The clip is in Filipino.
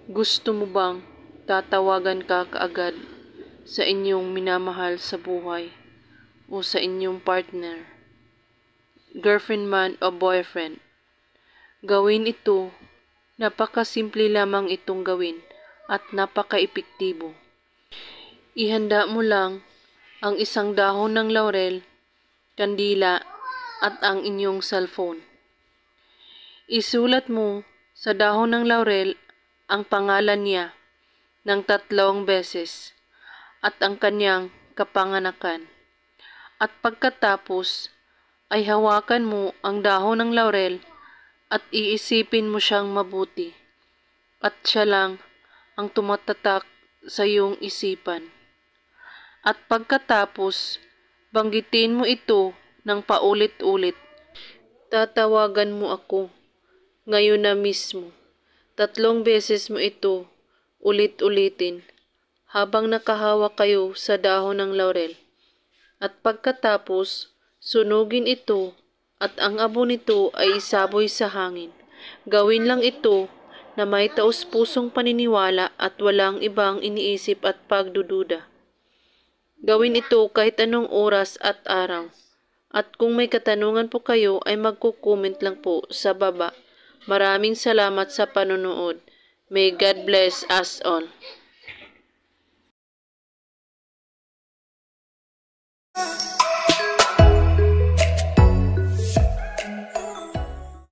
Gusto mo bang tatawagan ka kaagad sa inyong minamahal sa buhay o sa inyong partner, girlfriend man o boyfriend? Gawin ito, napakasimple lamang itong gawin at napaka-epektibo. Ihanda mo lang ang isang dahon ng laurel, kandila at ang inyong cellphone. Isulat mo sa dahon ng laurel ang pangalan niya ng 3 beses at ang kanyang kapanganakan. At pagkatapos ay hawakan mo ang dahon ng laurel at iisipin mo siyang mabuti at siya lang ang tumatatak sa iyong isipan. At pagkatapos, banggitin mo ito ng paulit-ulit. Tatawagan mo ako ngayon na mismo. 3 beses mo ito ulit-ulitin habang nakahawak kayo sa dahon ng laurel. At pagkatapos, sunugin ito at ang abo nito ay isaboy sa hangin. Gawin lang ito na may taus-pusong paniniwala at walang ibang iniisip at pagdududa. Gawin ito kahit anong oras at araw. At kung may katanungan po kayo ay magko-comment lang po sa baba. Maraming salamat sa panonood. May God bless us all.